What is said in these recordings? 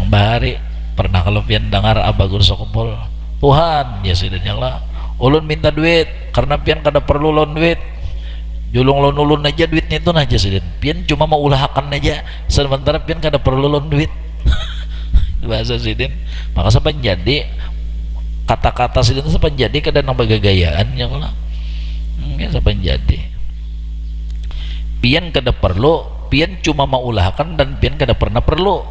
bahari pernah kalau pian dengar abagur sekumpul Tuhan ya sidin lah ulun minta duit karena pian kada perlu loan duit julung loan ulun aja duitnya itu aja sidin pian cuma mau ulahkan aja sementara pian kada perlu loan duit bahasa sidin maka sampai jadi kata-kata sidin itu sampai jadi kada nambah gagayaan ya lah sampai jadi pian kada perlu pian cuma mau ulahkan dan pian kada pernah perlu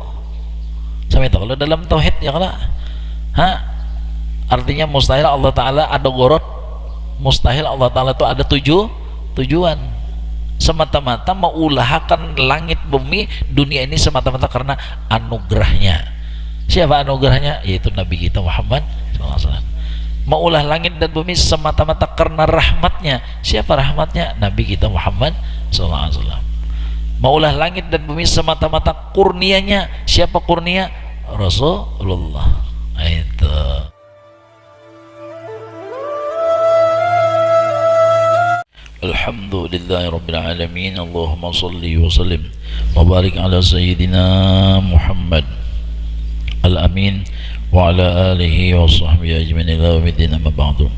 sampai itu kalau dalam tauhid ya lah artinya mustahil Allah Ta'ala ada gorot mustahil Allah Ta'ala itu ada tujuan semata-mata mengulahkan langit bumi dunia ini semata-mata karena anugerahnya. Siapa anugerahnya? Yaitu Nabi kita Muhammad SAW. Maulah langit dan bumi semata-mata karena rahmatnya. Siapa rahmatnya? Nabi kita Muhammad SAW. Maulah langit dan bumi semata-mata kurnianya. Siapa kurnia? Rasulullah. Itu Alhamdulillahi Rabbil Alamin. Allahumma salli wa sallim wa barik ala Sayyidina Muhammad Al-Amin wa ala alihi wa sahbihi ajmain ila yaumiddin amma ba'du.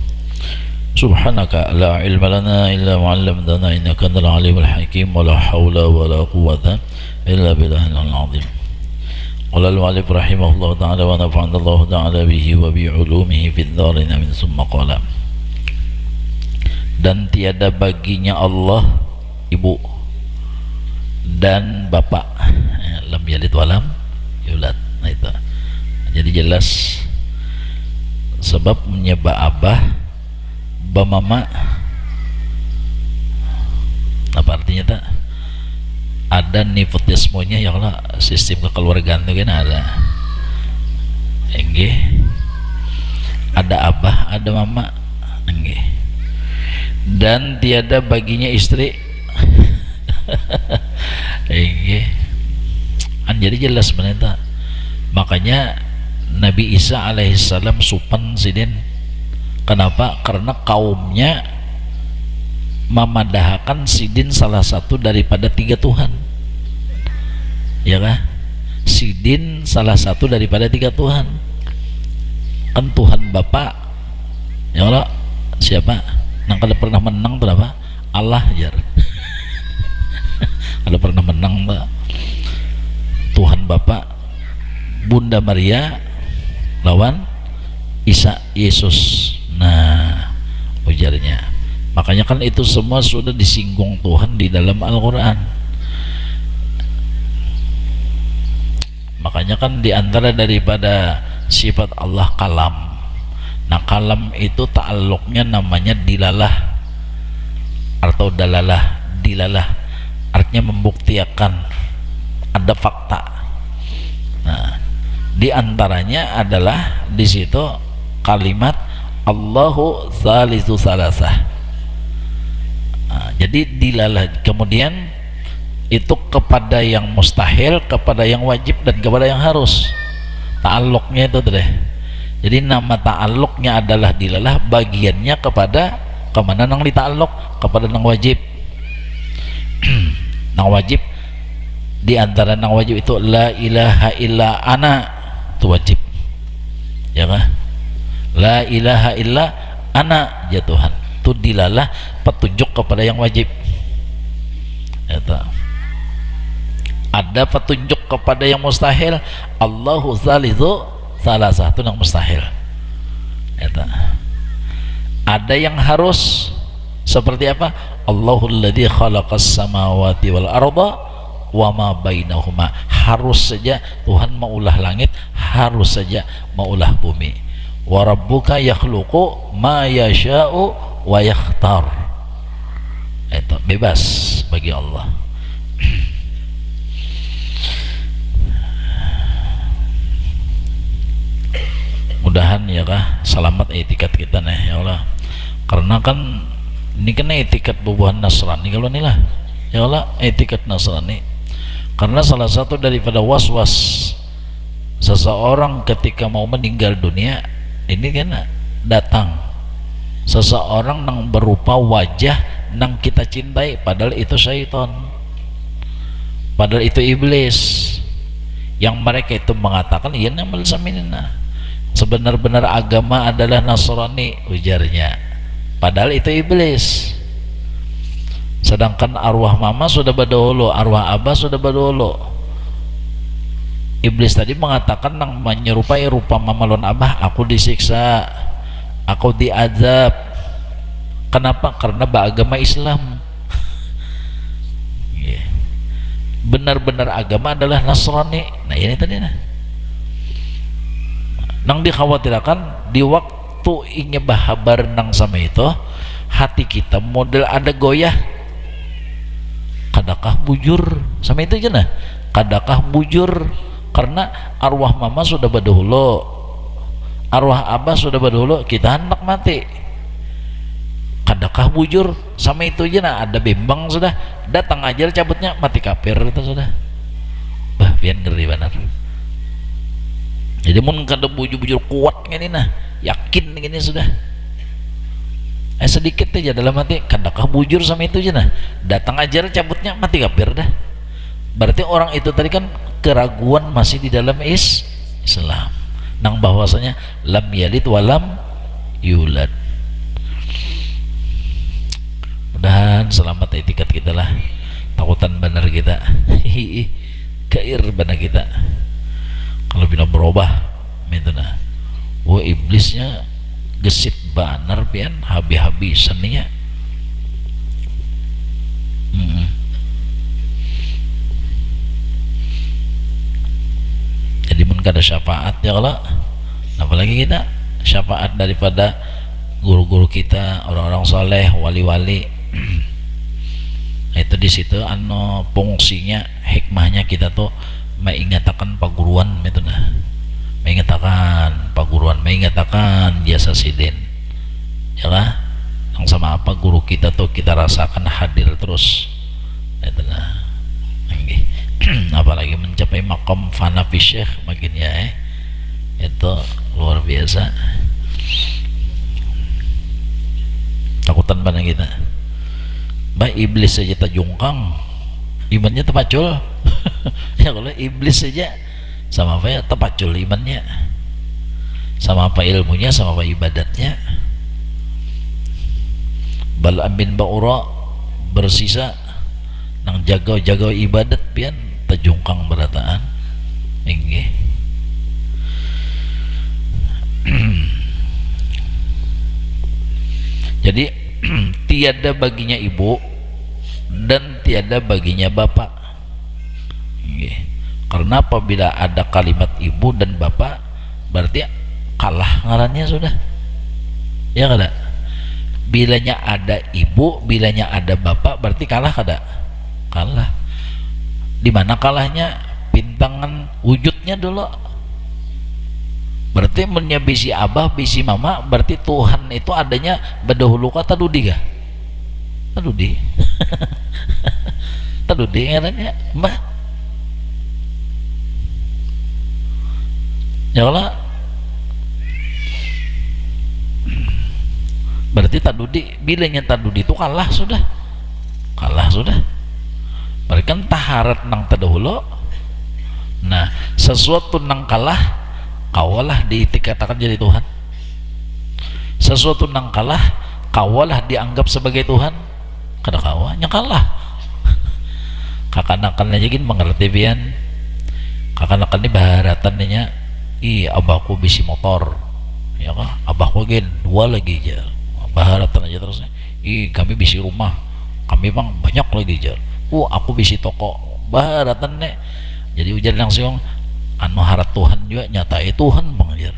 Subhanaka la ilma lana illa ma 'allamtana innaka antal alimul hakim wa la hawla wa la quwwata illa billahil azim. Qala al-mu'allif rahimahullah ta'ala wa nafa'ana Allah ta'ala bihi wa bi 'ulumihi fid dharin amin. Summa qala, dan tiada baginya Allah ibu dan bapak, lam yalid walam yulad. Nah itu jadi jelas sebab menyebab abah bamama apa artinya tak ada nepotismonya ya Allah, sistem kekeluargaan itu kan ada enggih, ada abah ada mama enggih, dan tiada baginya istri jadi jelas sebenarnya. Makanya Nabi Isa alaihissalam supan sidin. Kenapa? Karena kaumnya memadahakan sidin salah satu daripada tiga Tuhan, ya kan? Sidin salah satu daripada tiga Tuhan. Kan Tuhan Bapa ya Allah, siapa? Nang kada pernah menang berapa? Allah jar. Kada pernah menang tak? Tuhan Bapa, Bunda Maria lawan Isa Yesus. Nah, ujarnya. Makanya kan itu semua sudah disinggung Tuhan di dalam Al-Quran. Makanya kan diantara daripada sifat Allah kalam. Nah kalam itu ta'alluqnya namanya dilalah atau dalalah. Dilalah artinya membuktikan ada fakta. Nah diantaranya adalah di situ kalimat Allahu Salisu Salasah. Nah, jadi dilalah kemudian itu kepada yang mustahil, kepada yang wajib dan kepada yang harus. Ta'alluqnya itu deh. Jadi nama ta'alluqnya adalah dilalah, bagiannya kepada kemana nang di ta'alluq? Kepada nang wajib. Nang wajib di antara nang wajib itu la ilaha illa ana, itu wajib. Ya kan? La ilaha illa ana ya Tuhan. Itu dilalah petunjuk kepada yang wajib. Ya tak? Ada petunjuk kepada yang mustahil, Allahu Salisu salah satu yang mustahil. Ada yang harus seperti apa? Allahul ladzi khalaqas samawati wal arda wa ma bainahuma. Harus saja Tuhan maulah langit, harus saja maulah bumi. Wa rabbuka yakhluqu ma yasha'u wa yakhtar. Itu bebas bagi Allah. Mudahan ya kah selamat etikat kita nih ya Allah, karena kan ini kan etikat bubuhan Nasrani kalau inilah ya Allah, etikat Nasrani. Karena salah satu daripada was-was seseorang ketika mau meninggal dunia ini kan datang seseorang yang berupa wajah yang kita cintai, padahal itu syaitan, padahal itu iblis Yang mereka itu mengatakan ya namal saminna, sebenar-benar agama adalah Nasrani, ujarnya. Padahal itu iblis. Sedangkan arwah mama sudah berdahulu, arwah abah sudah berdahulu. Iblis tadi mengatakan nang menyerupai rupa mama lon abah, aku disiksa, aku diazab. Kenapa? Karena beragama Islam. Benar-benar agama adalah Nasrani. Nah ini tadi nah. Nang dikhawatirkan di waktu ingin bahabar nang sama itu, hati kita model ada goyah, kadakah bujur sama itu aja nah, kadakah bujur karena arwah mama sudah berdahulu, arwah abah sudah berdahulu, kita hendak mati, kadakah bujur sama itu aja nah, ada bimbang sudah datang ajar cabutnya mati kafir itu sudah. Bah pian ngeri benar. Jadi mun kada bujur-bujur kuat gini nah, yakin gini sudah. Sedikit aja dalam hati kadakah bujur sama itu aja nah, datang ajar cabutnya mati kafir dah. Berarti orang itu tadi kan keraguan masih di dalam Islam. Nang bahwasanya lam yalid walam yulad. Mudahan selamat etikat kita lah, takutan benar kita. Kair benar kita. Kalau bila berubah itu nah, wah iblisnya gesit banar pian habis-habisan nih ya. Jadi mun kada syafaat ya kalau apalagi kita syafaat daripada guru-guru kita, orang-orang soleh, wali-wali. Itu di situ anu fungsinya, hikmahnya kita tuh mengatakan paguruan itu nah, mengatakan paguruan, mengatakan jasa sidin ya lah, yang sama apa guru kita tuh kita rasakan hadir terus itu nah. Apalagi mencapai makom fana fi syekh makin ya itu luar biasa. Takutan pada kita bah iblis saja tajungkang imannya terpacul. Ya kalau iblis saja sama apa ya terpacul imannya, sama apa ilmunya, sama apa ibadatnya. Bal amin ba'ura bersisa nang jaga-jaga ibadat pian tajungkang berataan inggih. Jadi tiada baginya ibu dan tiada baginya bapak. Karena apabila ada kalimat ibu dan bapak berarti kalah ngarannya sudah. Ya kada? Bilanya ada ibu, bilanya ada bapak berarti kalah kada? Kalah. Di mana kalahnya? Pintangan wujudnya dulu. Berarti mennya bisi abah, bisi mama, berarti Tuhan itu adanya berdahulu kata dudi kah? Tadudi. Tadudi ngarannya mbah. Ya Allah. Berarti tadudi, bilanya tadudi itu kalah sudah. Kalah sudah. Berarti kan taharat nang terdahulu. Nah, sesuatu nang kalah kawalah dikatakan jadi Tuhan. Sesuatu nang kalah kawalah dianggap sebagai Tuhan. Kada kawanya kalah. Kakanakan aja gin mengerti pian. Kakanakan ini baharatannya abahku bisi motor. Ya kah? Abahku gin dua lagi aja. Baharatan aja terusnya. Kami bisi rumah. Kami bang banyak lagi aja. Aku bisi toko. Baharatan nih. Jadi ujar langsung anu harap Tuhan juga nyatai Tuhan mengajar.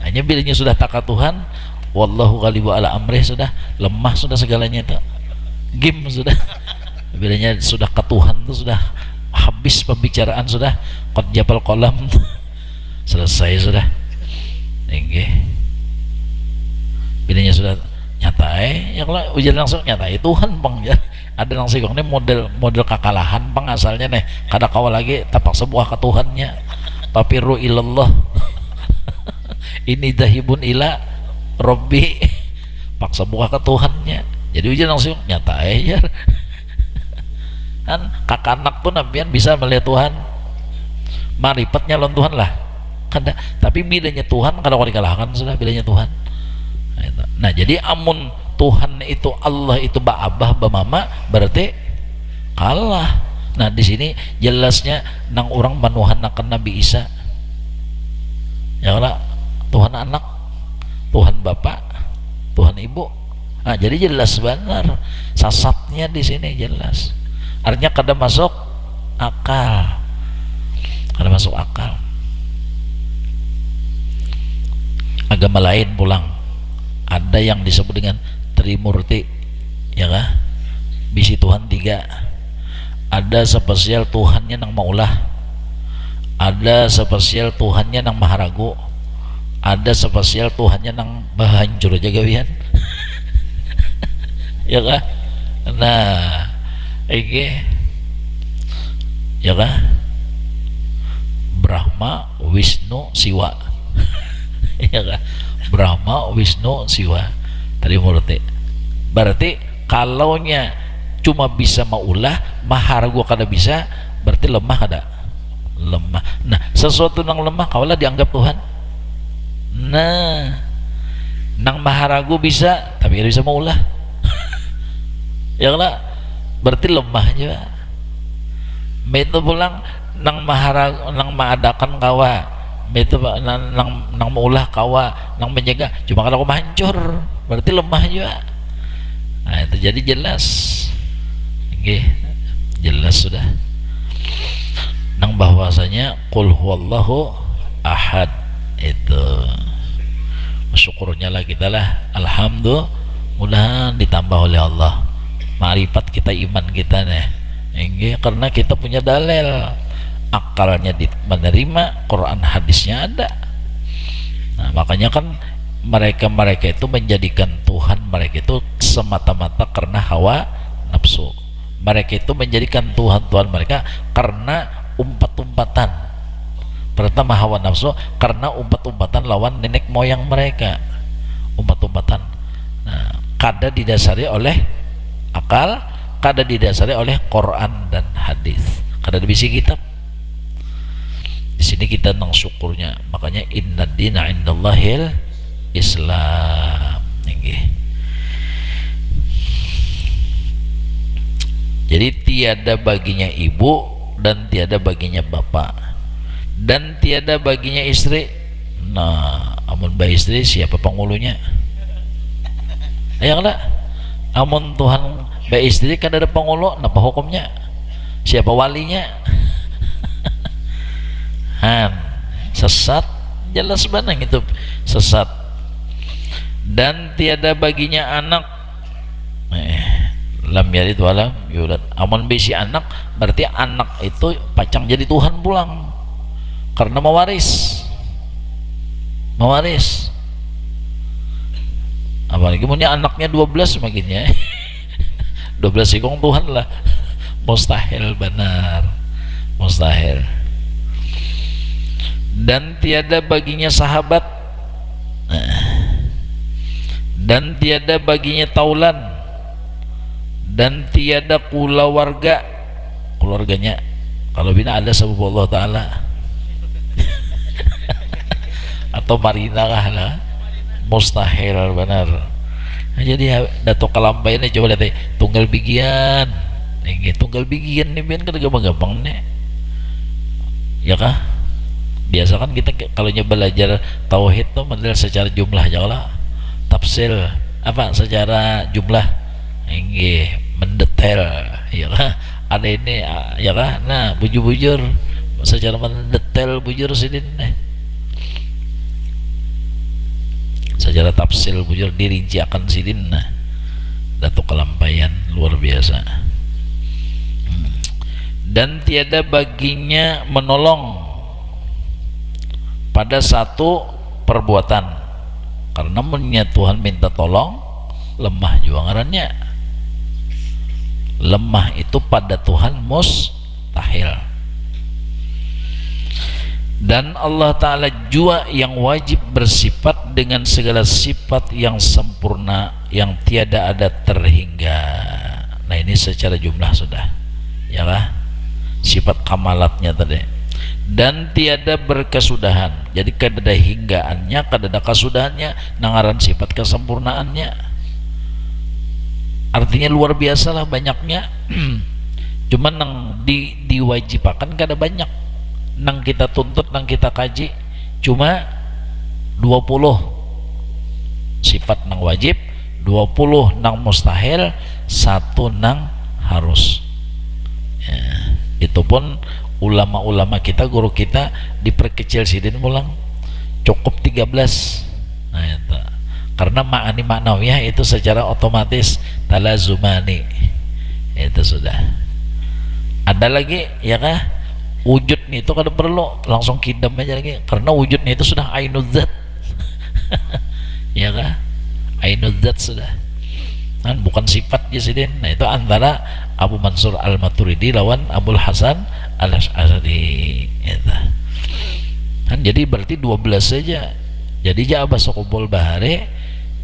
Hanya bilanya sudah taka Tuhan, wallahu ghalibu ala amrih, sudah lemah sudah segalanya itu. Game sudah. Bilanya sudah ke Tuhan itu sudah habis pembicaraan sudah. Qad jabal qalam. Selesai sudah. Nggih. Bilanya sudah nyatai, ya kalau ujar langsung nyatai Tuhan bang ya. Ada langsung ini model kekalahan bang asalnya nih. Kada kawal lagi tapak sebuah ke Tuhannya. Papiru ilallah. Ini dahibun ila Robbi. Paksa buka ke Tuhannya. Jadi ujian langsung nyata ya. Kan kakak anak pun nampian bisa melihat Tuhan. Marifatnya lawan Tuhan lah kada, tapi bedanya Tuhan kada kau dikalahkan sudah bedanya Tuhan. Nah jadi amun Tuhan itu Allah itu abah mama berarti kalah. Nah di sini jelasnya nang orang manuhan akan Nabi Isa ya lah, Tuhan anak, Tuhan bapak, Tuhan ibu. Nah jadi jelas benar sasatnya di sini jelas, artinya kada masuk akal, kada masuk akal. Agama lain pulang ada yang disebut dengan Trimurti ya kah, bisi Tuhan tiga, ada spesial Tuhannya nang maulah, ada spesial Tuhannya nang maharagu, ada spesial Tuhannya nang bahancur aja gawian ya kah. Nah ini ya kah, Brahma Wisnu Siwa ya kah, Brahma Wisnu Siwa Trimurti. Berarti kalaunya cuma bisa maulah, maharagu kada bisa, berarti lemah kada? Lemah. Nah sesuatu nang lemah kaulah dianggap Tuhan. Nah nang maharagu bisa tapi kada bisa maulah ya lah, berarti lemah juga. Itu pulang nang maharagu nang maadakan kawa, itu nang maulah kawa, nang menjaga cuma kalau hancur berarti lemah juga. Nah itu jadi jelas oke, jelas sudah nang bahwasanya qul huwallahu ahad. Itu syukurnya lah kita lah, alhamdulillah mudah ditambah oleh Allah marifat kita, iman kita nih ini, karena kita punya dalil, akalnya menerima, Quran hadisnya ada. Nah makanya kan mereka itu menjadikan Tuhan mereka itu semata-mata karena hawa nafsu. Mereka itu menjadikan Tuhan mereka karena umpat-umpatan. Pertama hawa nafsu, karena umpat-umpatan lawan nenek moyang mereka, umpat-umpatan. Nah, kada didasari oleh akal, kada didasari oleh Quran dan hadis, kada dibisi kitab. Di sini kita nang syukurnya, makanya inna dina indallahil Islam. Jadi tiada baginya ibu dan tiada baginya bapak dan tiada baginya istri. Nah amun ba istri siapa pengulunya? Ayolah, amun Tuhan ba istri kan ada pengulu, napa hukumnya? Siapa walinya? Sesat jelas banget itu sesat. Dan tiada baginya anak, lam yalid walam yulad. Amun bisi anak berarti anak itu pacang jadi Tuhan pulang karena mewaris apalagi punya anaknya 12 makinnya 12 ikong Tuhan lah, mustahil benar, mustahil. Dan tiada baginya sahabat, dan tiada baginya taulan, dan tiada keluarganya. Kalau bina ada sebab Allah Ta'ala atau marina kah lah, mustahil benar. Nah, jadi dato kalampainya coba lihat tunggal bigian nih biar kan gampang-gampang nih ya kah. Biasa kan kita kalau belajar tauhid tuh model secara jumlah aja lah, tafsir apa secara jumlah ini mendetail ya kah, ada ini ya kah. Nah bujur-bujur secara mendetail bujur sini nih, secara tafsir bujur dirinciakan sidin. Nah datuk kelampaian luar biasa. Dan tiada baginya menolong pada satu perbuatan, karena mennya Tuhan minta tolong lemah juga ngarannya. Lemah itu pada Tuhan mustahil. Dan Allah Ta'ala juga yang wajib bersifat dengan segala sifat yang sempurna yang tiada ada terhingga. Nah ini secara jumlah sudah ya lah, sifat kamalatnya tadi. dan tiada berkesudahan. Jadi kadada hinggaannya, kadada kasudahannya, nangaran sifat kesempurnaannya. Artinya luar biasa lah banyaknya. Cuman nang diwajibakan kada banyak, nang kita tuntut, nang kita kaji cuma 20 sifat nang wajib, 20 nang mustahil, 1 nang harus. Ya, itu pun ulama-ulama kita, guru kita diperkecil sidin mulang, cukup 13. Nah itu karena ma'ani ma'nawiyah itu secara otomatis talazumani, itu sudah. Ada lagi ya kah, wujud itu kada perlu langsung kidam aja lagi, karena wujudnya itu sudah ainudzat. Ya kah, ainudzat sudah kan, bukan sifat jasidin. Nah itu antara Abu Mansur Al-Maturidi lawan Abul Hasan Al-Asy'ari kan. Jadi berarti 12 saja. Jadi ja'aba sokobol bahare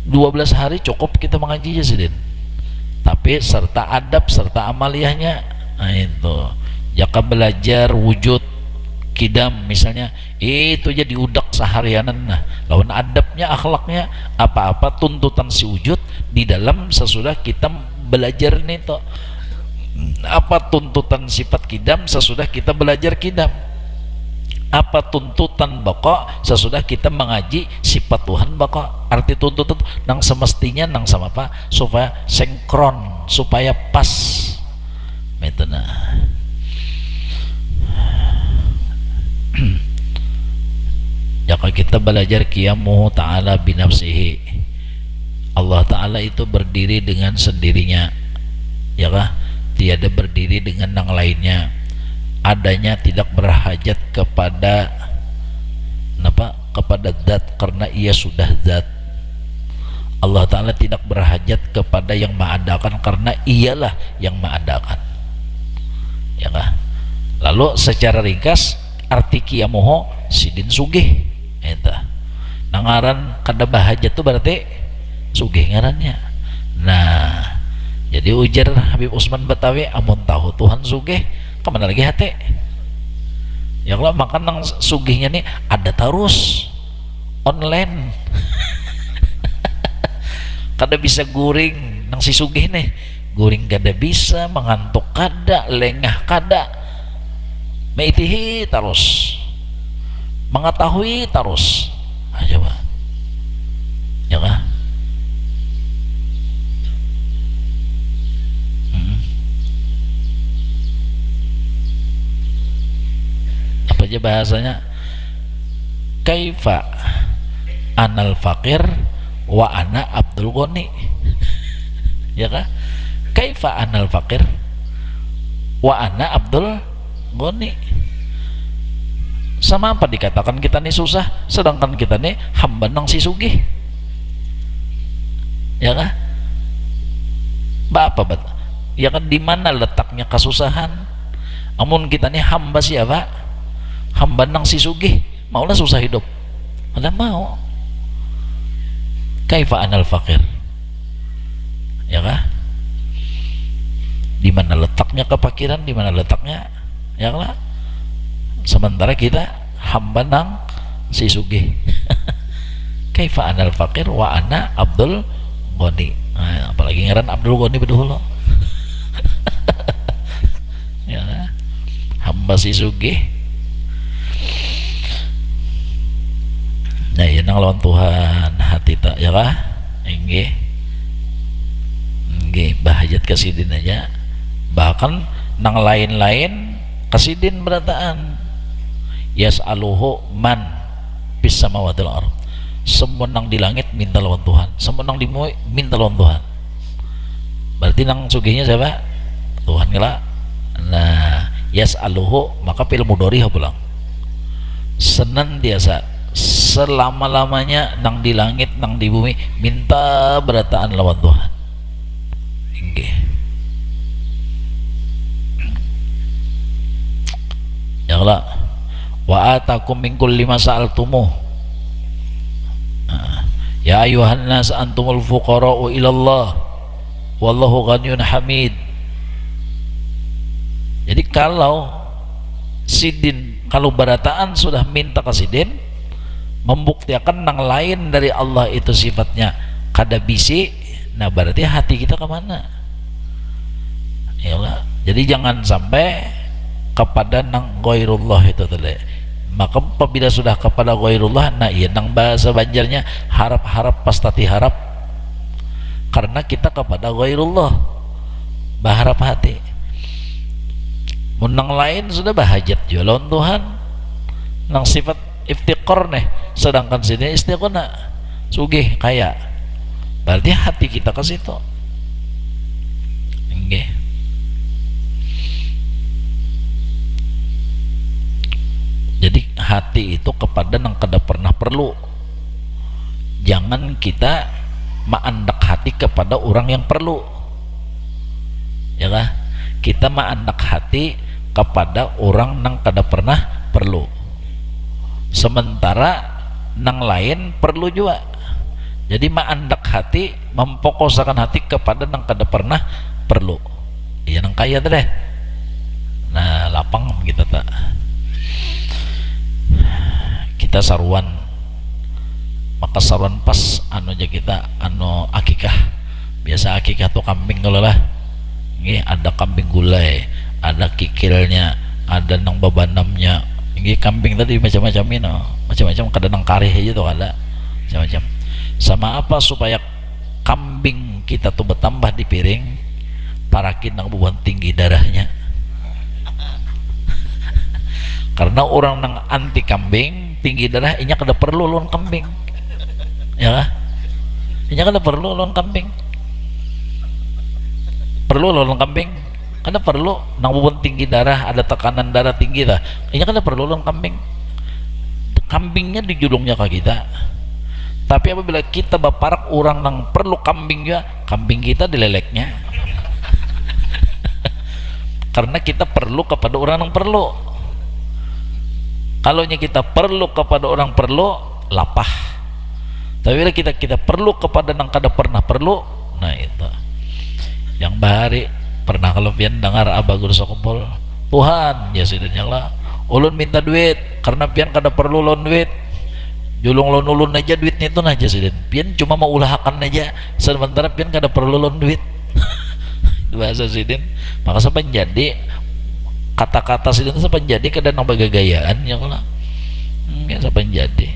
12 hari cukup kita mengaji jasidin, tapi serta adab serta amaliyahnya. Nah itu jaka belajar wujud kidam misalnya, itu jadi udak seharianan. Nah lawan adabnya, akhlaknya, apa-apa tuntutan si wujud di dalam sesudah kita belajar ini toh. Apa tuntutan sifat kidam sesudah kita belajar kidam, apa tuntutan baqa sesudah kita mengaji sifat Tuhan baqa. Arti tuntutan nang semestinya nang sama apa, supaya senkron, supaya pas itu. Nah jika kita belajar qiyamuhu ta'ala binafsihi, Allah Ta'ala itu berdiri dengan sendirinya, ya kah? Tiada berdiri dengan yang lainnya, adanya tidak berhajat kepada apa? Kepada zat, karena ia sudah zat. Allah Ta'ala tidak berhajat kepada yang mengadakan, karena ialah yang mengadakan, ya kah? Lalu secara ringkas arti qiyamuhu sidin sugih eta. Nangaran kada bahajat itu berarti sugih ngarannya. Nah jadi ujar Habib Usman Batawi, amun tahu Tuhan sugih kemana lagi hati ya. Kalau makan nang sugihnya nih ada terus online. Kada bisa guring nang si sugih nih, guring kada bisa, mengantuk kada, lengah kada, meitihi terus, mengetahui terus. Nah, coba ya kah? Apa aja bahasanya? Kaifa anal fakir wa ana Abdul Ghani. Ya kah? Kaifa anal fakir wa ana Abdul Ghani. Sama apa dikatakan kita nih susah, sedangkan kita nih hamba nang si sugih, ya kah? Apa bat? Ya kan, di mana letaknya kesusahan? Amun kita nih hamba siapa? Hamba nang si sugih, maulah susah hidup? Mana mau? Kaifa anal fakir, ya kah? Di mana letaknya kefakiran? Di mana letaknya, ya kah? Sementara kita hamba nang si sugih. Kaifa anal fakir wa ana Abdul Ghani. Nah, apalagi ngaran Abdul Ghani bedulo. Ya, hamba si sugih. Nah, ya nang lawan Tuhan hati tak, ya kah? Nggih. Nggih, bahajat kasidin aja. Bahkan nang lain-lain kasidin berataan. Yas'aluhu man bis samawati wal ardh. Semua nang di langit minta lawan Tuhan, semua nang di bumi minta lawan Tuhan. Berarti nang sugihnya siapa? Tuhan kala. Nah, yas'aluhu maka fil mudhari pulang. Senantiasa selama-lamanya nang di langit nang di bumi minta berataan lawan Tuhan. Nggih. Ya Allah. Wa atakum min kulli ma sa'altumuh. Ya ayuhan nas antumul fuqara'u ilallah wallahu ghaniyun hamid. Jadi kalau sidin kalau barataan sudah minta ke sidin membuktikan yang lain dari Allah itu sifatnya kada bisi, nah berarti hati kita kemana? Yalah, jadi jangan sampai kepada nang ghairullah itu tadi. Maka apabila sudah kepada ghairullah, nah iya nang bahasa Banjarnya harap-harap pastati harap, karena kita kepada ghairullah berharap hati. Menang lain sudah bahajat jualan Tuhan nang sifat iftiqor nih, sedangkan sini istiqona sugih kaya, berarti hati kita ke situ. Nggih. Jadi hati itu kepada nang kada pernah perlu. Jangan kita maandak hati kepada orang yang perlu, ya kah? Kita maandak hati kepada orang nang kada pernah perlu, sementara nang lain perlu juga. Jadi maandak hati, memfokuskan hati kepada nang kada pernah perlu, iya nang kaya deh. Nah lapang kita tak, kita saruan, maka saruan pas anu aja kita anu akikah. Biasa akikah tuh kambing kalau lah, ini ada kambing gulai, ada kikilnya, ada nang babanamnya. Ini kambing tadi macam-macam ini, macam-macam, kadang nang karih aja tuh ada macam-macam. Sama apa supaya kambing kita tuh bertambah di piring, parakin nang beban tinggi darahnya. Karena orang nang anti kambing tinggi darah, inya kada perlu lawan kambing, ya kah? Inya kada perlu lawan kambing, perlu lawan kambing. Karena perlu nang beban tinggi darah, ada tekanan darah tinggi lah, inya kada perlu lawan kambing. Kambingnya di julungnya ke kita. Tapi apabila kita baparak orang nang perlu kambing juga, kambing kita dileleknya. Karena kita perlu kepada orang yang perlu. Kalau kita perlu kepada orang perlu, lapah. Tapi bila kita perlu kepada nang kada pernah perlu, nah itu. Yang bahari pernah kalau pian dengar abagur sakumpul, Tuhan ya sidanya lah, ulun minta duit karena pian kada perlu loan duit. Julung loan ulun aja duitnya itu aja sidin. Pian cuma mau ulahkan aja, sementara pian kada perlu loan duit. Bahasa sidin. Maka sampai jadi kata-kata sidin itu sampai jadi kada nang bagagayaan ya lah. Sampai jadi.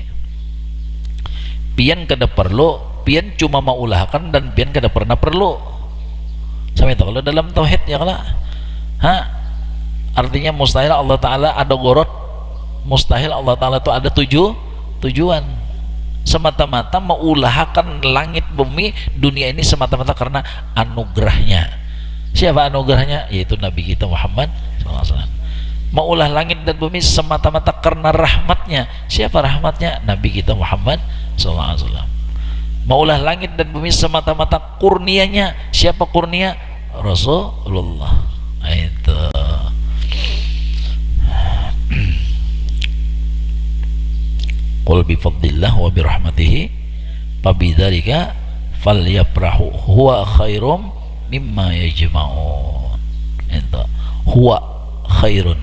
Pian kada perlu, pian cuma mau ulahkan, dan pian kada pernah perlu. Sampai itu kalau dalam tauhid ya lah. Artinya mustahil Allah Ta'ala ada gorot, mustahil Allah Ta'ala itu ada tujuan. Semata-mata mengulahkan langit bumi dunia ini semata-mata karena anugerahnya. Siapa anugerahnya? Yaitu Nabi kita Muhammad SAW. Maulah langit dan bumi semata-mata karena rahmatnya. Siapa rahmatnya? Nabi kita Muhammad SAW. Maulah langit dan bumi semata-mata kurnianya. Siapa kurnia? Rasulullah. Itu. Qul bi fadlillah wa bi rahmatihi fabidzalika falyafrahu huwa khairum mimma yajma'un. Itu huwa khairun,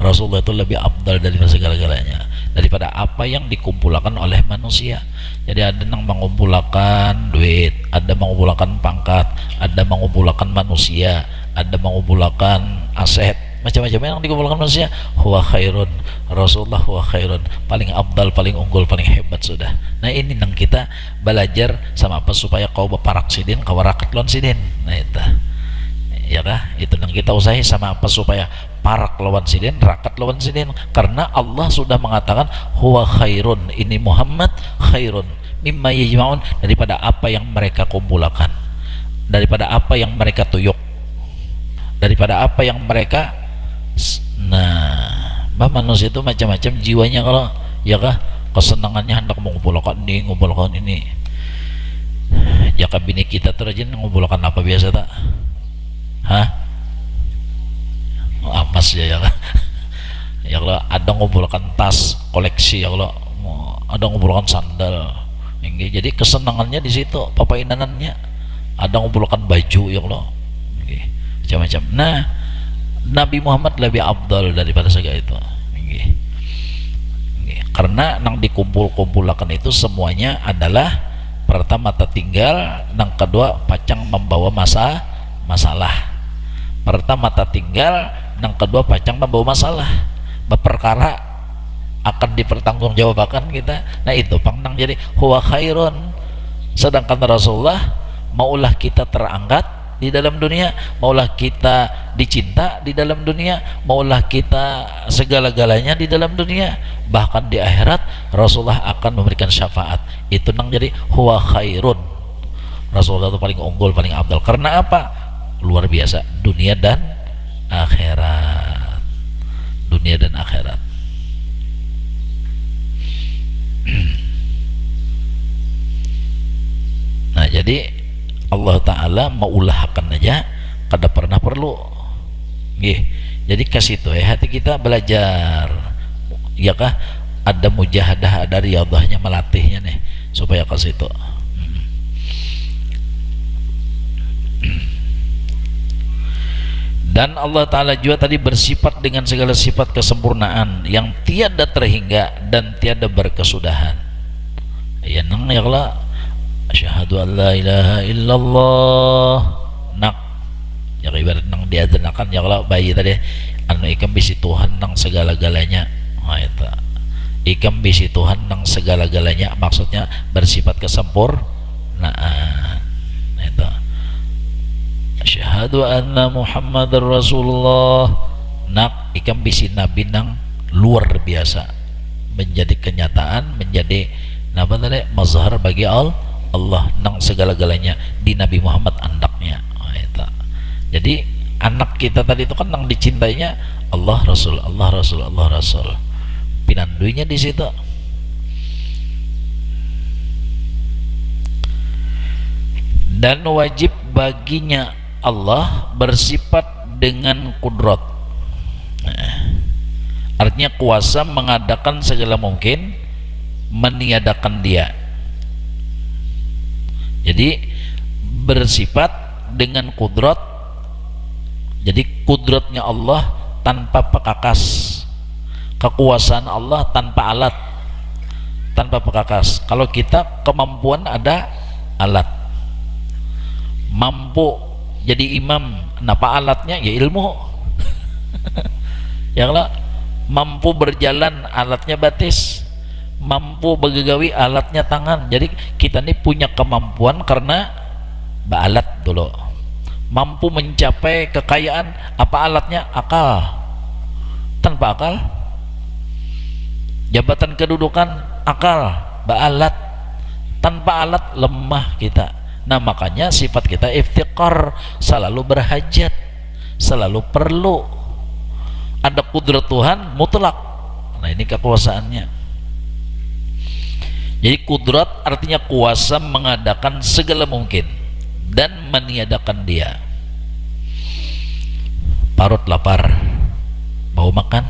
Rasulullah itu lebih abdal dari segala-galanya, daripada apa yang dikumpulkan oleh manusia. Jadi ada yang mengumpulkan duit, ada mengumpulkan pangkat, ada mengumpulkan manusia, ada mengumpulkan aset, macam-macam yang dikumpulkan manusia. Huwa khairun, Rasulullah huwa khairun, paling abdal, paling unggul, paling hebat sudah. Nah ini nang kita belajar sama apa supaya kau baparak sidin, kau rakat lawan sidin. Nah itu ya kah, itu nang kita usahi sama apa supaya parak lawan sidin, rakat lawan sidin. Karena Allah sudah mengatakan huwa khairun, ini Muhammad khairun mimma yajma'un, daripada apa yang mereka kumpulkan, daripada apa yang mereka tuyuk, daripada apa yang mereka. Nah, manusia itu macam-macam jiwanya kalau ya kah, kesenangannya hendak mengumpulkan ini, mengumpulkan ini. Jaka bini kita tuh rajin mengumpulkan apa biasa tak? Amas ya kah? Ya kalau ada mengumpulkan tas koleksi, ya kalau ada mengumpulkan sandal. Jadi kesenangannya di situ, papainanannya. Ada mengumpulkan baju ya kalau macam-macam. Nah Nabi Muhammad lebih abdal daripada segala itu. Karena nang dikumpul-kumpulakan itu semuanya adalah pertama tertinggal, nang kedua pacang membawa masalah. Pertama tertinggal, nang kedua pacang membawa masalah. Berperkara akan dipertanggungjawabkan kita. Nah itu pang nang jadi huwa khairun. Sedangkan Rasulullah maulah kita terangkat di dalam dunia, maulah kita dicinta di dalam dunia, maulah kita segala-galanya di dalam dunia, bahkan di akhirat Rasulullah akan memberikan syafaat. Itu nang jadi huwa khairun. Rasulullah itu paling unggul, paling abdal. Karena apa? Luar biasa, dunia dan akhirat. Dunia dan akhirat. Nah jadi Allah Ta'ala maulahkan aja kada pernah perlu. Jadi kasih itu hati kita belajar, ya kah, ada mujahadah, ada riyadahnya, melatihnya nih supaya kasih itu. Dan Allah Ta'ala juga tadi bersifat dengan segala sifat kesempurnaan yang tiada terhingga dan tiada berkesudahan. Ya nang ya Allah, asyhadu an la ilaha illallah. Nak ya ibarat nang diadzanakan ya Allah bayi tadi anu ikam bisi Tuhan nang segala-galanya. Nah itu ikam bisi Tuhan nang segala-galanya, maksudnya bersifat kesempurnaan. Nah itu asyhadu anna Muhammadar Rasulullah. Nak ikam bisi nabi nang luar biasa, menjadi kenyataan, menjadi apa tadi mazhar bagi Allah nang segala-galanya di Nabi Muhammad andaknya. Jadi anak kita tadi itu kan nang dicintainya Allah Rasul, Allah Rasul, Allah Rasul. Pinanduinya di situ. Dan wajib baginya Allah bersifat dengan kudrat. Artinya kuasa mengadakan segala mungkin, meniadakan dia. Jadi bersifat dengan kudrat. Jadi kudratnya Allah tanpa pekakas, kekuasaan Allah tanpa alat, tanpa pekakas. Kalau kita kemampuan ada alat, mampu jadi imam, kenapa alatnya? Ya ilmu. Ya Allah, mampu berjalan alatnya batis, mampu bergegawi alatnya tangan. Jadi kita ini punya kemampuan karena baalat dulu. Mampu mencapai kekayaan, apa alatnya? Akal. Tanpa akal, jabatan kedudukan, akal, baalat. Tanpa alat lemah kita. Nah makanya sifat kita iftiqar, selalu berhajat, selalu perlu. Ada kudrat Tuhan mutlak. Nah ini kekuasaannya. Jadi kudrat artinya kuasa mengadakan segala mungkin dan meniadakan dia. Parut lapar, bau makan,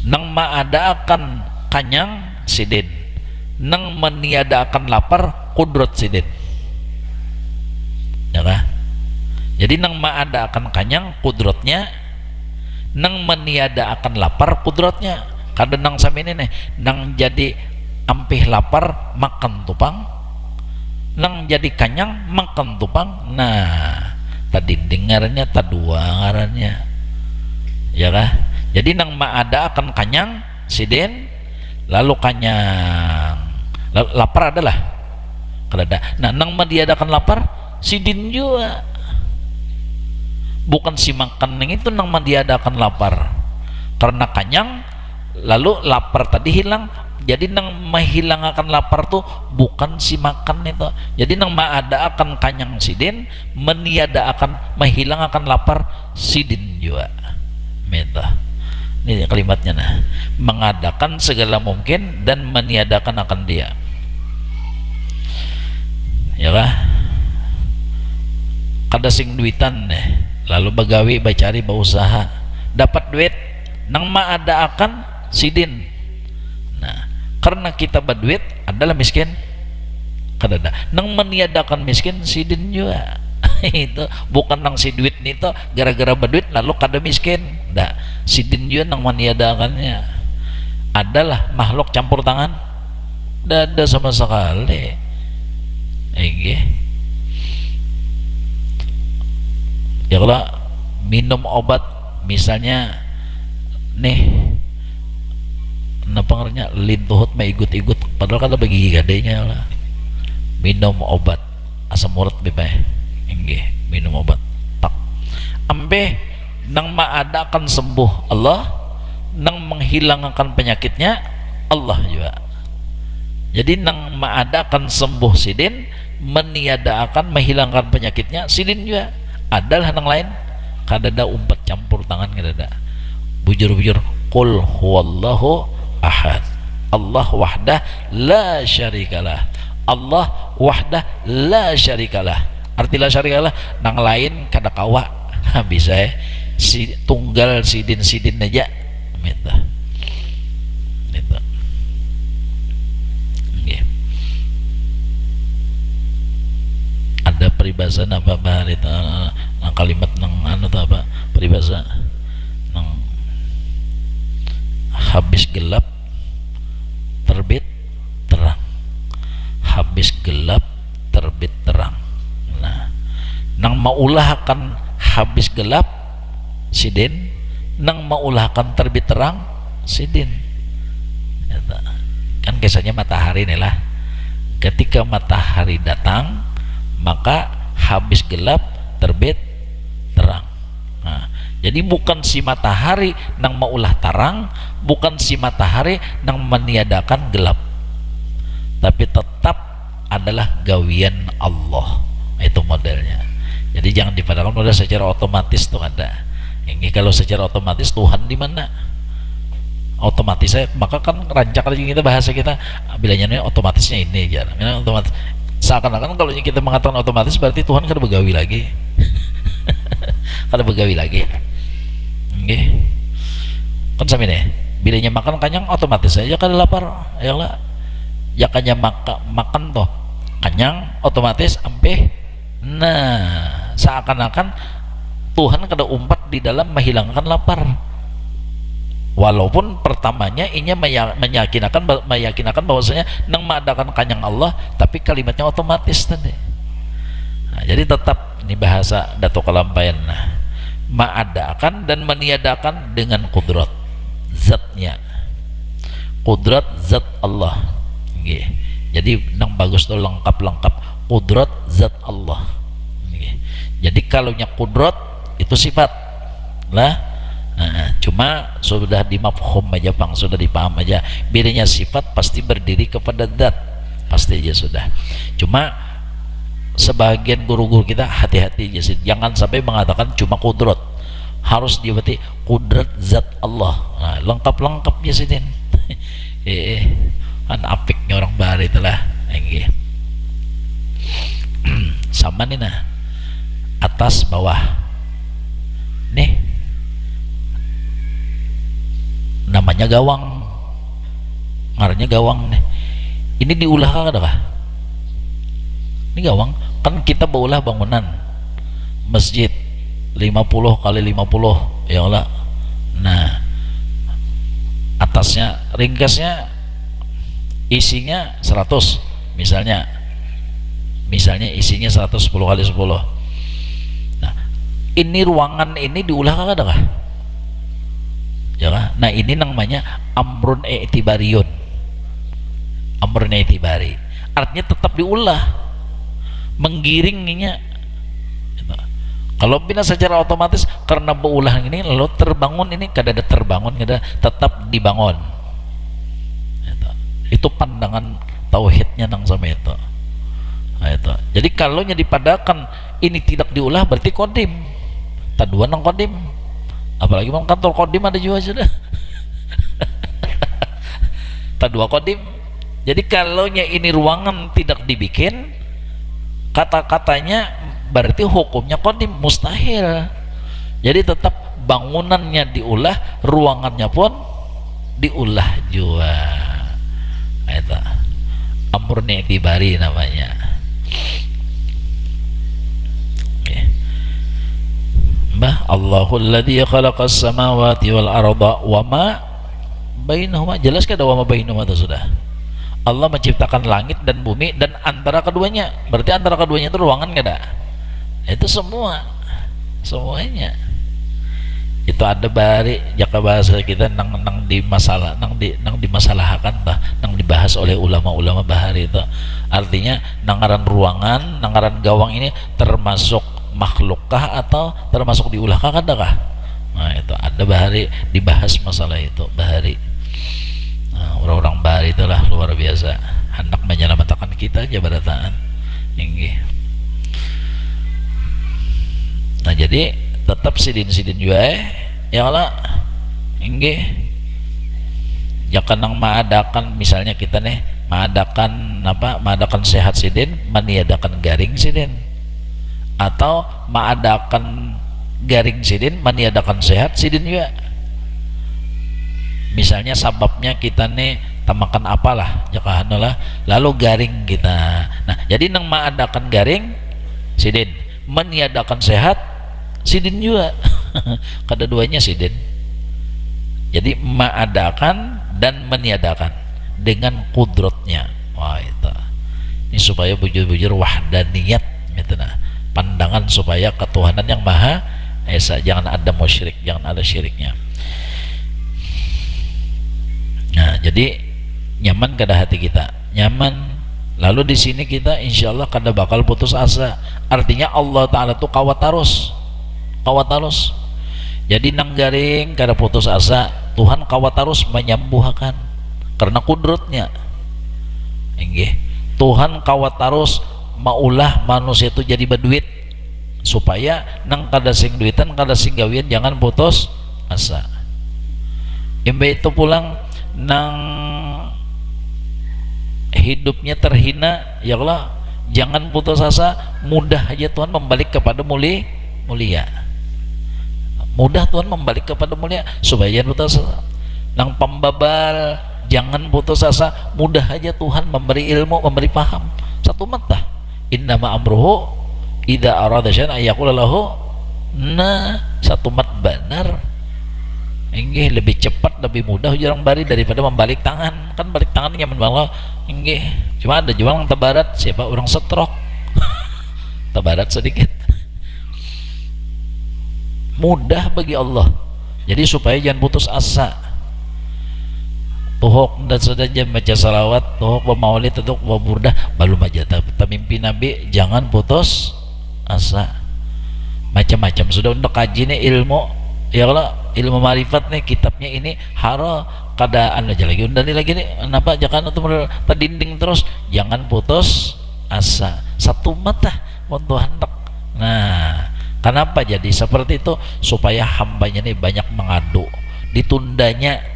nang maadakan kanyang sidin, nang meniadakan lapar kudrat sidin. Ya kah? Jadi nang maadakan kanyang kudratnya, nang meniadakan lapar kudratnya. Kadang nang sami ini nih, nang jadi ampih lapar makan tupang, nang jadi kanyang makan tupang. Nah tadi dengarnya tadua ngarannya, ya kah? Jadi nang maada akan kanyang sidin, lalu kanyang, lalu lapar adalah kada. Nah nang meniadakan lapar sidin juga, bukan si makan yang itu nang meniadakan lapar, karena kanyang lalu lapar tadi hilang. Jadi nang menghilangkan lapar tuh bukan si makan itu. Jadi nang maada akan kanyang sidin, meniada akan menghilangkan lapar sidin juga. Meta. Ini kalimatnya nah. Mengadakan segala mungkin dan meniadakan akan dia. Ya kah? Kada sing duitan deh, lalu bagawi bacari berusaha dapat duit nang maada akan sidin. Nah karena kita berduit adalah miskin, kada ada nang meniadakan miskin sidin juga. Itu bukan nang si duit itu gara-gara berduit lalu kada miskin, ndak. Si din juga nang meniadakannya. Adalah makhluk campur tangan, ndak ada sama sekali. Ya kalau minum obat misalnya nih, pengernya lintuhut mah ikut-ikut padahal kan bagi gadenya lah. Minum obat asam urat bebas, minum obat tak ampe nang maadakan sembuh Allah, nang menghilangkan penyakitnya Allah juga. Jadi nang maadakan sembuh sidin, meniadakan menghilangkan penyakitnya sidin juga. Adalah nang lain kadada umpat campur tangan, kadada bujur-bujur qul huwallahu ahad Allah wahdah la syarikalah, Allah wahdah la syarikalah. Arti la syarikalah nang lain kada kawa bisa si tunggal sidin aja minta itu. Ada peribahasa apa bahar itu nang kalimat nang anu tuh apa peribahasa nang habis gelap terbit terang, habis gelap terbit terang. Nah, nang maulahkan habis gelap sidin, nang maulahkan terbit terang sidin. Kan kisahnya matahari nih lah, ketika matahari datang maka habis gelap terbit terang. Nah, jadi bukan si matahari nang maulah terang, bukan si matahari nang meniadakan gelap, tapi tetap adalah gawian Allah. Itu modelnya. Jadi jangan dipandang udah secara otomatis tuh ada. Ini kalau secara otomatis Tuhan di mana? Otomatis saya, maka kan rancak lagi kita bahasa kita bilangnya ini otomatisnya ini aja. Ini otomatis. Seakan-akan kalau kita mengatakan otomatis berarti Tuhan kada begawi lagi. Kada begawi lagi. Nggih. Kan sami nih. Bilanya makan kanyang otomatis saja kada lapar. Ayolah. Ya kanya makan toh kanyang otomatis ampe. Nah, seakan-akan Tuhan kada umpat di dalam menghilangkan lapar. Walaupun pertamanya inya meyakinakan bahwasanya nang mengadakan kanyang Allah, tapi kalimatnya otomatis tadi. Nah, jadi tetap ini bahasa Datuk Kalampayan, nah, mengadakan dan meniadakan dengan kudrat zatnya, kudrat zat Allah. Jadi nang bagus tuh lengkap kudrat zat Allah. Jadi kalaunya kudrat itu sifat lah. Cuma sudah dimafhum aja bang, sudah dipaham aja bedanya sifat pasti berdiri kepada zat, pasti aja sudah. Cuma sebagian guru-guru kita hati-hati aja sih, jangan sampai mengatakan cuma kudrat, harus diberarti kudrat zat Allah. Nah, lengkap ya sih din. Kan apiknya orang baru itulah. Sama nih nah, atas bawah nih namanya gawang, ngarannya gawang nih. Ini diulah kada kah? Ini gawang kan kita baulah bangunan masjid 50 kali 50 ya Allah. Nah, atasnya ringkasnya isinya 100 misalnya isinya 110 kali 10. Nah, ini ruangan ini diulah kada kah? Ya kan? Nah, ini namanya amrun i'tibariyun. Amrun i'tibari. Artinya tetap diulah. Menggiringnya. Kalau bina secara otomatis karena beulah ini lalu terbangun ini kada ada terbangun, kada tetap dibangun. Itu pandangan tauhidnya nang sama itu. Nah, itu. Jadi kalau nya dipadakan ini tidak diulah berarti kodim. Taduan nang kodim. Apalagi mau kantor kodim ada juga sudah. Tak dua kodim. Jadi kalau ini ruangan tidak dibikin, kata-katanya berarti hukumnya kodim, mustahil. Jadi tetap bangunannya diulah, ruangannya pun diulah juga. Itu amrun i'tibari namanya. Mbah Allahul ladzi khalaqas samawati wal arda wa ma bainahuma, jelas kada wa ma bainahuma itu sudah. Allah menciptakan langit dan bumi dan antara keduanya, berarti antara keduanya itu ruangan kada? Itu semuanya itu ada bari jaka bahasa kita nang di masalah nang dimasalahkan tah, nang dibahas oleh ulama-ulama bahari itu, artinya nangaran ruangan, nangaran gawang ini termasuk makhlukkah atau termasuk diulahkah kadakah? Nah itu ada bahari dibahas masalah itu bahari. Nah, orang-orang bahari itulah luar biasa, hendak menyelamatkan kita aja barataan inggih. Nah jadi tetap sidin-sidin juga ya Allah inggih, jangan nang maadakan misalnya kita nih maadakan apa, maadakan sehat sidin maniadakan garing sidin, atau maadakan garing sidin maniadakan sehat sidin juga. Misalnya sababnya kita nih tamakan apalah jakahanulah lalu garing kita, nah jadi nang maadakan garing sidin maniadakan sehat sidin juga. Kedua-duanya sidin. Jadi mengadakan dan meniadakan dengan kudratnya. Wah itu. Ini supaya bujur-bujur wahdaniyat gitu nah. Pandangan supaya ketuhanan yang maha esa, jangan ada musyrik, jangan ada syiriknya. Nah, jadi nyaman kada hati kita, nyaman. Lalu di sini kita insya Allah kada bakal putus asa. Artinya Allah Ta'ala tuh kawat terus. Jadi nang garing kada putus asa, Tuhan kawat terus menyembuhkan karena kudratnya. Inggih, Tuhan kawat terus maulah manusia itu jadi berduit supaya nang kada sing duitan kada sing gawian jangan putus asa. Imbe itu pulang nang hidupnya terhina, ya Allah jangan putus asa, mudah aja Tuhan membalik kepada mulia. Mudah Tuhan membalik kepada mulia supaya jangan putus asa. Nang pembabal jangan putus asa, mudah aja Tuhan memberi ilmu, memberi paham. Satu mata innama amruhu idza arada syai'an ayaqula lahu, nah satu mat benar. Inggih, lebih cepat lebih mudah jarang bari daripada membalik tangan. Kan balik tangan nyaman banget inggih, cuma ada juga orang tebarat, siapa orang stroke tebarat sedikit. Mudah bagi Allah. Jadi supaya jangan putus asa. Tuhok dan saja baca salawat, tuhok bermaulid, tuhok berburdah, belum aja mimpi Nabi, jangan putus asa. Macam-macam sudah untuk kaji nih ilmu, ya Allah ilmu marifat nih kitabnya ini haro keadaan aja lagi undani lagi nih, kenapa jangan untuk terdinding terus, jangan putus asa. Satu mata untuk hendak. Nah kenapa jadi seperti itu? Supaya hambanya ini banyak mengadu, ditundanya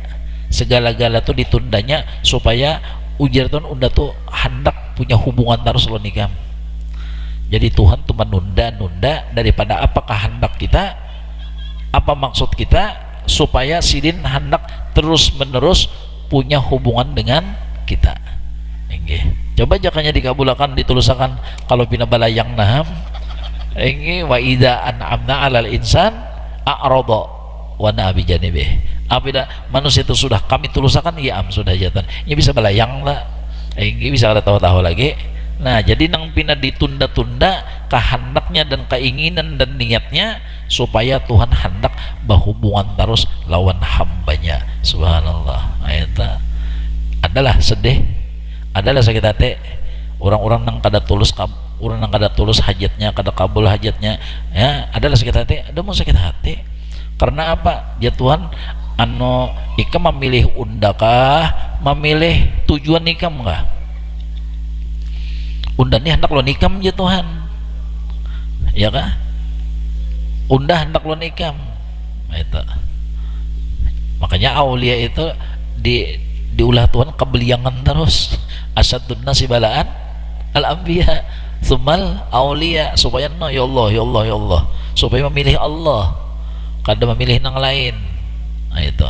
segala-gala tuh ditundanya supaya ujar Tuhan unda tuh hendak punya hubungan terus lo nikah. Jadi Tuhan tuh menunda-nunda daripada apa kehendak kita, apa maksud kita, supaya sidin hendak terus-menerus punya hubungan dengan kita. Coba jakanya dikabulakan, ditulusakan kalau pina balayang naham. Wa idza an'amna 'alal insan a'rada wa nabi janibih. Apabila manusia itu sudah kami tulusakan, ya sudah jatan. Ini bisa balayang lah. Ini bisa ada tahu-tahu lagi. Nah, jadi nang pina ditunda-tunda kehendaknya dan keinginan dan niatnya supaya Tuhan hendak berhubungan terus lawan hambanya. Subhanallah. Ayat adalah sedih, adalah sakit hati orang-orang nang kada tulus, orang nang kada tulus hajatnya, kada kabul hajatnya, ya adalah sakit hati. Ada mau sakit hati karena apa? Ya Tuhan ika memilih undakah, memilih tujuan nikam enggak? Undan ini hendak lo nikam ya Tuhan, ya kah? Undah hendak lo nikam. Itu makanya aulia itu diulah Tuhan kebeliangan terus. Asyadun nasi balaan al-anbiya sumal aulia, supaya no ya Allah ya Allah ya Allah, supaya memilih Allah kada memilih nang lain. Nah itu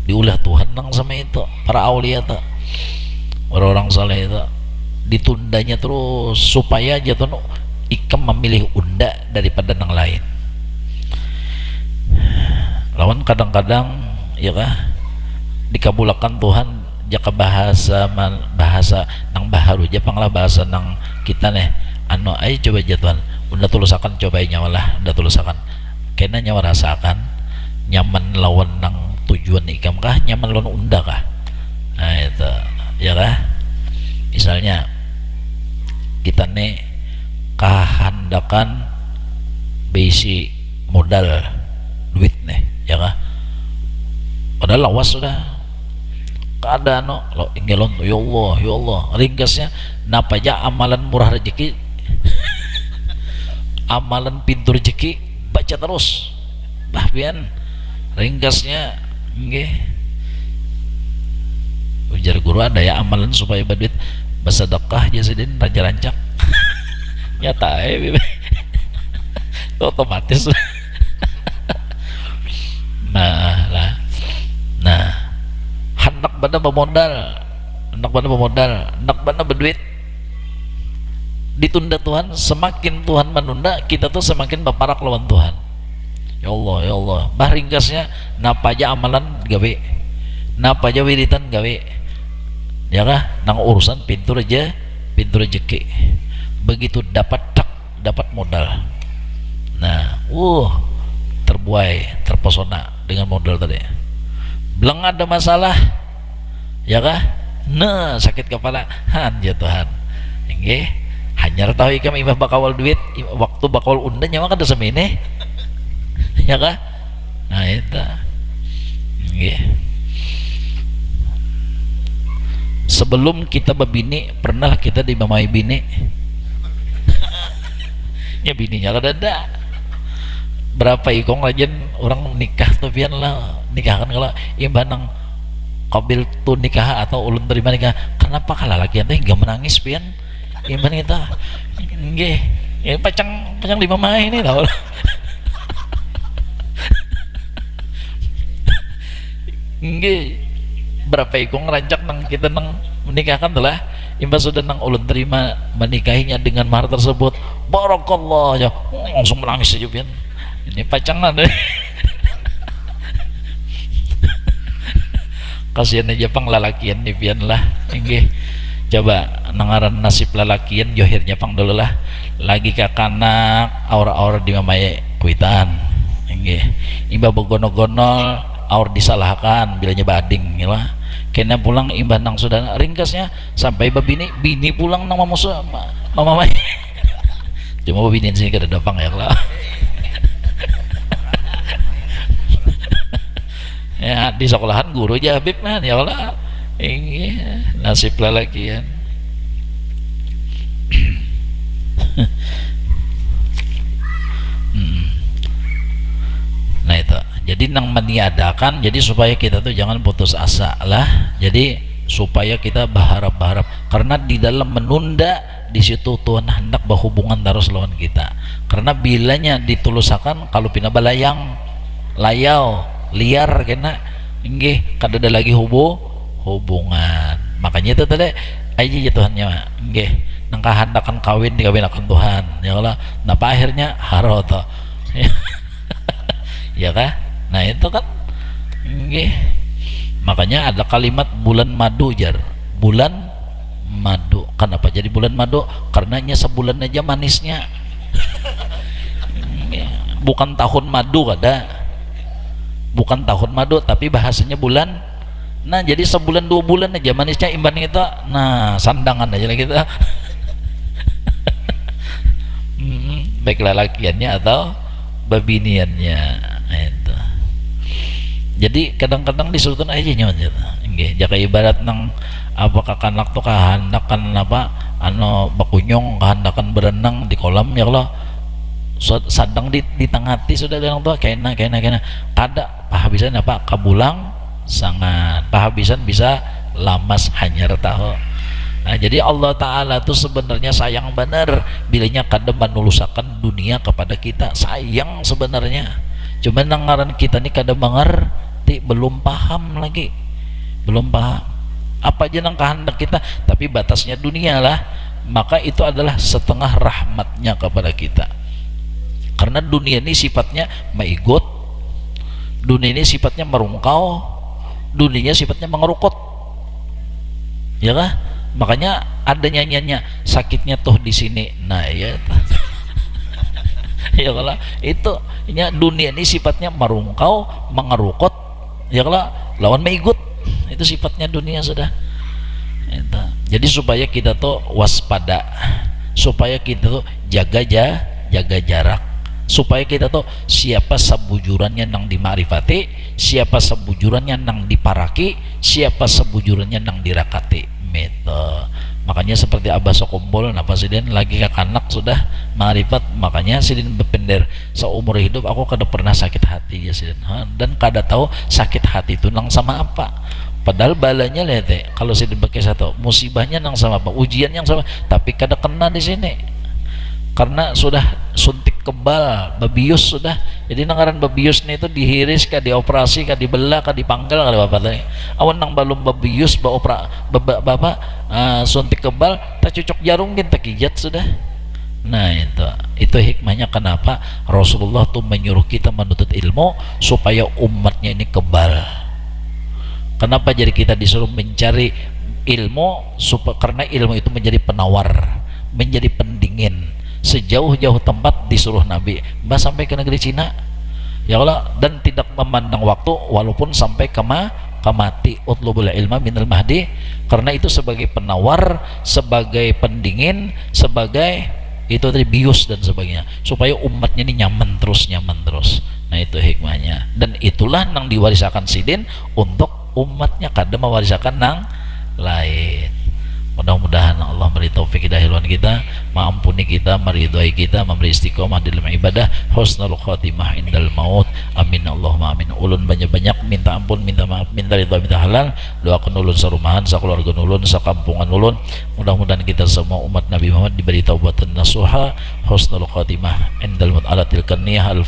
diulah Tuhan nang sama itu para aulia tuh, orang-orang saleh itu ditundanya terus supaya jatuh ikam memilih unda daripada nang lain. lawan kadang-kadang ya kah dikabulakan Tuhan jaka bahasa nang baharu Jepang lah bahasa nang kita nih ayo coba aja Tuhan udah tulusakan cobain nyawalah udah tulusakan kena nyawa rasakan nyaman lawan nang tujuan ikam kah nyaman lawan unda kah nah itu ya kah misalnya kita nih kahandakan basic modal duit nih ya kah padahal lawas sudah keadaan lo ingelon ya Allah ringkasnya napa aja amalan murah rezeki amalan pintu rezeki baca terus bahkan ringkasnya nggih ujar guru ada ya amalan supaya berduit bersedekah jasidin raja rancak nyata otomatis nah hendak bana bermodal hendak bana berduit ditunda Tuhan semakin Tuhan menunda kita tuh semakin berparak lawan Tuhan ya Allah bah ringkasnya napa aja amalan gawe napa aja wiritan gawe ya kah nang urusan pintu rezeki begitu dapat modal nah terpesona dengan modal tadi belum ada masalah ya kah nah sakit kepala jatuhan nggih hanya tahu ikam imah bakawal duit waktu bakawal unda nyawa kan semene ya kah nah itu nggih sebelum kita berbini pernah kita dimamai bini ya bininya ada berapa ikong rajin orang nikah tuh pian lah nikahkan kalau imbang nang kabil tuh nikah atau ulun terima nikah kenapa kalah lagi teh nggak menangis pian imbang kita nggih ya pacang lima mai ini tau nggih berapa ikong rancak nang kita nang menikahkan telah imbang sudah nang ulun terima menikahinya dengan mahar tersebut barakallah ya langsung menangis aja pian ini pacangan deh kasihan aja pang lalakian nih pian lah nggih coba nangaran nasib lalakian johirnya pang dulu lah lagi kakanak aura-aura di mamaye kuitan nggih imbang begono-gonol aur disalahkan bilanya bading ya lah kena pulang imbang nang sudah ringkasnya sampai bini pulang nang mama cuma bini sini kada dapang ya lah ya di sekolahan guru aja Habib man ya Allah ini nasib lalakian nah itu jadi nang meniadakan jadi supaya kita tuh jangan putus asa lah jadi supaya kita berharap karena di dalam menunda di situ Tuhan hendak berhubungan terus lawan kita karena bilanya ditulusakan kalau pina balayang layau liar kena nggih kada ada lagi hubungan makanya itu tadi aja ya Tuhannya nggih nang kahandakan kawin dikawinakan Tuhan ya Allah napa akhirnya haroto ya kah nah itu kan nggih makanya ada kalimat bulan madu jar bulan madu kenapa jadi bulan madu karenanya sebulan aja manisnya bukan tahun madu kada bukan tahun madu tapi bahasanya bulan nah jadi sebulan 2 bulan aja manisnya imbang kita nah sandangan aja lah kita baik lalakiannya atau babiniannya itu jadi kadang-kadang disuruhkan aja nyawa nggih jaka ibarat nang apakah kanak tuh kahandakan apa bakunyong kahandakan berenang di kolam ya Allah sadang di tengati sudah bilang tuh kena kada pahabisan apa kabulang sangat pahabisan bisa lamas hanyar tahu nah jadi Allah Ta'ala tuh sebenarnya sayang benar bilanya kada menulusakan dunia kepada kita sayang sebenarnya cuman nangaran kita nih kada mengerti belum paham apa aja nang kehendak kita tapi batasnya dunia lah maka itu adalah setengah rahmatnya kepada kita karena dunia ini sifatnya maigot Dunia ini sifatnya merungkau, dunia sifatnya mengerukut, ya kah? Makanya ada nyanyiannya, sakitnya tuh di sini. Nah ya ya kalau itu ya, dunia ini sifatnya merungkau, mengerukut, ya kalau lawan meigut, itu sifatnya dunia sudah itu. Jadi supaya kita tuh waspada, supaya kita tuh jaga jarak, supaya kita tuh siapa sebujurannya nang dimarifati, siapa sebujurannya nang diparaki, siapa sebujurannya nang dirakati gitu. Makanya seperti Abah Sokumpul napa sidin lagi ke anak sudah marifat, makanya sidin berpender seumur hidup aku kada pernah sakit hati ya sidin, dan kada tahu sakit hati itu nang sama apa. Padahal balanya lihat kalau sidin pakai satu musibahnya nang sama apa, ujian yang sama, tapi kada kena di sini karena sudah suntik kebal babius sudah. Jadi nangaran babius ini itu dihiris kah, dioperasi kah, dibelah kah, dipanggal kah bapak tadi awan nang balum babius bapak suntik kebal tak cocok jarum kita kijat sudah. Nah itu hikmahnya kenapa Rasulullah tuh menyuruh kita menuntut ilmu supaya umatnya ini kebal. Kenapa jadi kita disuruh mencari ilmu? Karena ilmu itu menjadi penawar, menjadi pendingin. Sejauh-jauh tempat disuruh Nabi, mbah sampai ke negeri Cina ya Allah, dan tidak memandang waktu walaupun sampai ke mati. Utlubul ilma minal mahdi, karena itu sebagai penawar, sebagai pendingin, sebagai itu tadi bius dan sebagainya, supaya umatnya ini nyaman terus. Nah itu hikmahnya, dan itulah nang diwarisakan sidin untuk umatnya, kada mewarisakan nang lain. Mudah-mudahan Allah beri taufik hidayah kita, mengampuni kita, meridhai kita, memberi istiqomah dalam ibadah, husnul khatimah indal maut. Amin Allahumma amin. Ulun banyak-banyak minta ampun, minta maaf, minta ridha, minta halal. Doakan ulun sarumahan, sakeluarga ulun, sakampungan ulun. Mudah-mudahan kita semua umat Nabi Muhammad diberi taubatan nasuha, husnul khatimah indal maut. Ala tilkan niyah al